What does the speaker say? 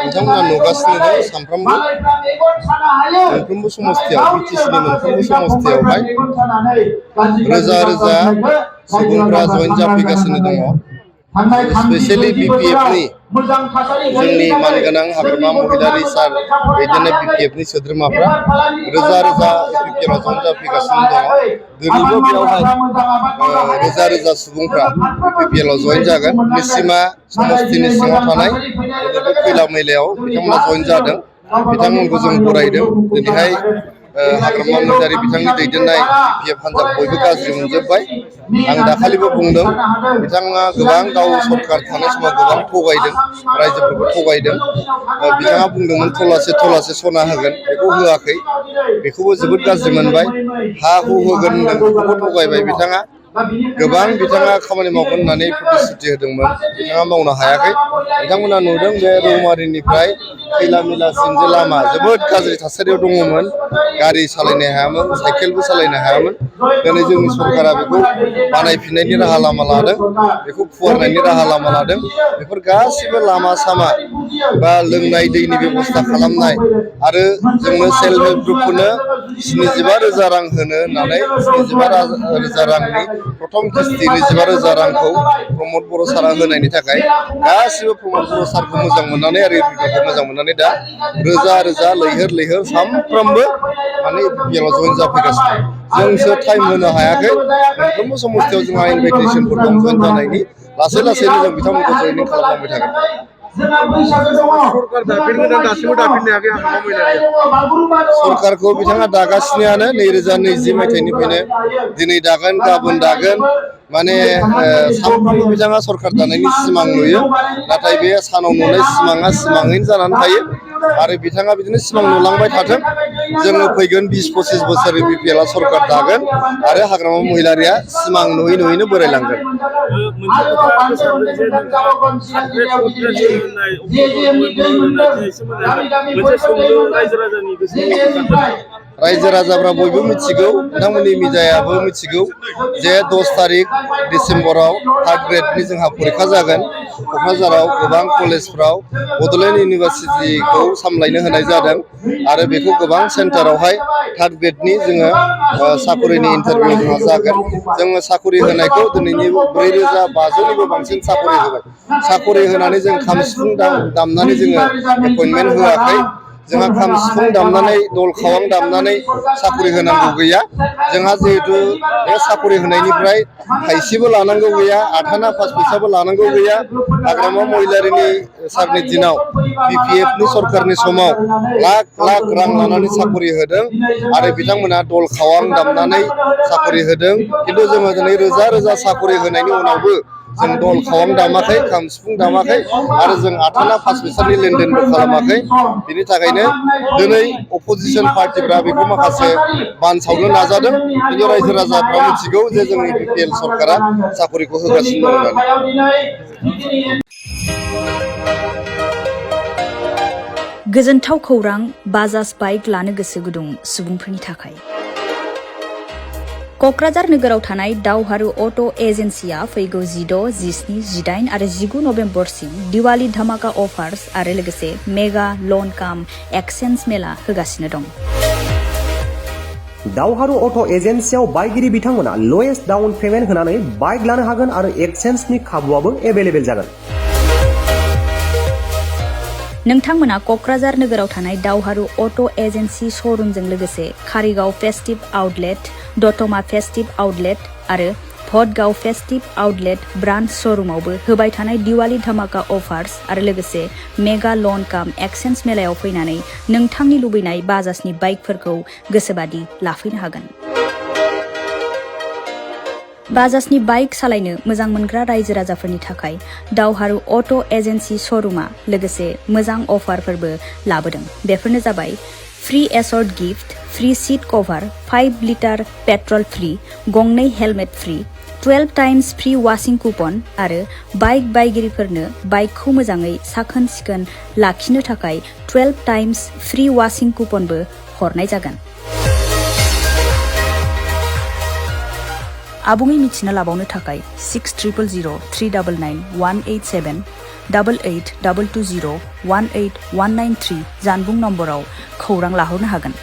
बिथांमोना नुगासिनो दं सानफ्रोमबो मोनफ्रोमबो समस्थियाव बिटिसिनि मोनफ्रोमबो समस्थियावहाय रोजा रोजा सुबुंफ्रा जइन जाफैगासिनो दङ स्पेसियलि बिपिएफनि जोंनि मानगोनां हाग्रामा महिलारि सार दैदेननाय बिपिएफनि सोद्रोमाफ्रा रोजा रोजा एपिपिएलआव जइन जाफैगासिनो दङ दिनैबो बेयावहाय रोजा रोजा सुबुंफ्रा एपिपिएलआव जइन जागोन निसिमा समस्थिनि सिङाव थानाय खैला मैलायाव बिथांमोना जइन जादों बिथांमोनखौ जों बरायदों दिनैहाय हाग्रामा महिलारि बिथांनि दैदेननाय बिपिएफ हान्जा बयबो गाज्रि मोनजोब्बाय आं दाखालिबो बुंदों बिथाङा गोबां गाव सरकार थानाय समाव गोबां थगायदों रायजोफोरखौ थगायदों बिथाङा बुंदोंमोन थलासे थलासे सना होगोन बेखौ होआखै बेखौबो जोबोद गाज्रि मोनबाय हा हु होगोन होनदों बेखौबो थगायबाय बिथाङा गोबां बिथाङा खामानि मावगोन होननानै प्रतिश्रुति होदोंमोन बिथाङा मावनो हायाखै बिथांमोना नुदों बे रौमारिनिफ्राय खैला मैलासिम जे लामा जोबोद गाज्रि थासारियाव दङमोन गारि सालायनो हायामोन साइकेलबो सालायनो हायामोन दिनै जोंनि सरकारा बेखौ बानायफिननायनि राहा लामा लादों बेखौ फुवारनायनि राहा लामा लादों बेफोर गासिबो लामा सामा बा लोंनाय दैनि बेबस्था खालामनाय आरो जोंनो सेल्फ हेल्प ग्रुपफोरनो 75,000 रां होनो होननानै 75,000 रांनि प्रथम किस्ति 25,000 रांखौ प्रमद बर' सारा होनायनि थाखाय गासिबो प्रमद बर' सारखौ मोजां मोननानै आरो एपिपिएलखौ मोजां मोननानै दा रोजा रोजा लैहोर लैहोर सानफ्रोमबो माने एपिपिएलआव जइन जाफैगासिनो जोंसो टाइम होनो हायाखै मोनफ्रोमबो समस्थियाव जोंहा इनभाइटेसनफोर दं जइन जानायनि लासै लासैनो जों बिथांमोनखौ जइनिं खालामलांबाय थागोन सरकारखौ बिथाङा दागासिनोआनो 2020 मायथाइनिफ्रायनो दिनै दागोन गाबोन दागोन माने सानफ्रोमबो बिथाङा सरकार दानायनि सिमां नुयो नाथाय बे सानाव नुनाय सिमाङा सिमाङैनो जानानै थायो आरो बिथाङा बिदिनो सिमां नुलांबाय थाथों जोङो फैगोन 20-25 बोसोर बिपिएलआ सरकार दागोन आरो हाग्रामा महिलारिया सिमां नुयै नुयैनो बोरायलांगोन रायजो राजाफ्रा बयबो मिथिगौ बिथांमोननि मिडियायाबो मिथिगौ जे 10 तारिख डिसेम्बराव 3rd ग्रेडनि जोंहा फरिखा जागोन क'क्राझाराव गोबां कलेजफ्राव बड'लेण्ड इउनिभारसिटिखौ सामलायनो होनाय जादों आरो बेखौ गोबां सेन्टारावहाय 3rd ग्रेडनि जोङो साकरिनि इन्टारभिउ जोंहा जागोन जोङो साकरि होनायखौ दिनैनि 4,500निबो बांसिन साकरि होबाय साकरि होनानै जों खाम सिफुं दामनानै जोङो एपइन्टमेन्ट होआखै जोंहा खाम सिफुं दामनानै दल खावां दामनानै साकरि होनांगौ गैया जोंहा जिहेतु बे साकरि होनायनिफ्राय थाइसेबो लानांगौ गैया आथाना 5 फैसाबो लानांगौ गैया हाग्रामा महिलारिनि सारनि दिनाव बिपिएफनि सरकारनि समाव लाख लाख रां लानानै साकरि होदों आरो बिथांमोना दल खावां दामनानै साकरि होदों खिन्थु जोङो दिनै रोजा रोजा साकरि होनायनि उनावबो जों दल खावां दामाखै खाम सिफुं दामाखै आरो जों आथाना 5 फैसानि लेनदेनबो खालामाखै बिनि थाखायनो दिनै अपोजिसन पार्टिफ्रा बेखौ माखासे बानसावनो नाजादों खिन्थु रायजो राजाफ्रा मिथिगौ जे जोंनि बिपिएल सरकारा साकरिखौ होगासिनो दं होननानै गोजोनथाव खौरां बाजाज बाइक लानो गोसो गुदुं सुबुंफोरनि थाखाय क'क्राझार नोगोराव थानाय दावहारु अट' एजेन्सिया फैगौ 16, 17, 18 आरो 19 नभेम्बरसिम दिवाली धामाका अफार्स आरो लोगोसे मेगा लन काम एक्सचेन्ज मेला होगासिनो दं दावहारु अट' एजेन्सियाव बायगिरि बिथांमोना लवेस्ट डाउन पेमेन्ट होनानै बाइक लानो हागोन आरो एक्सचेन्जनि खाबुआबो एभेलेबेल जागोन नोंथांमोना क'क्राझार नोगोराव थानाय दावहारु अट' एजेन्सि श'रुमजों लोगोसे कारिगाव फेस्टिभ आउटलेट दतमा फेस्टिभ आउटलेट आरो भटगाव फेस्टिभ आउटलेट ब्रान्च श'रुमावबो होबाय थानाय दिवाली धामाका अफार्स आरो लोगोसे मेगा लन काम एक्सचेन्ज मेलायाव फैनानै नोंथांनि लुबैनाय बाजाजनि बाइकफोरखौ गोसोबादि लाफैनो हागोन बाजाजनि बाइक सालायनो मोजां मोनग्रा रायजो राजाफोरनि थाखाय दावहारु अट' एजेन्सि श'रुमा लोगोसे मोजां अफारफोरबो लाबोदों बेफोरनो जाबाय फ्री एसर्ट gift free seat cover 5 litre petrol free गंनै helmet free 12 times free washing coupon आरो बाइक बायगिरिफोरनो बाइकखौ मोजाङै साखोन सिखोन लाखिनो थाखाय 12 टाइम्स फ्री वाशिं कुपनबो हरनाय जागोन आबुङै मिथिना लाबावनो थाखाय 6000 399 187 8822018193 जानबुं नम्बराव खौरां लाहरनो हागोन।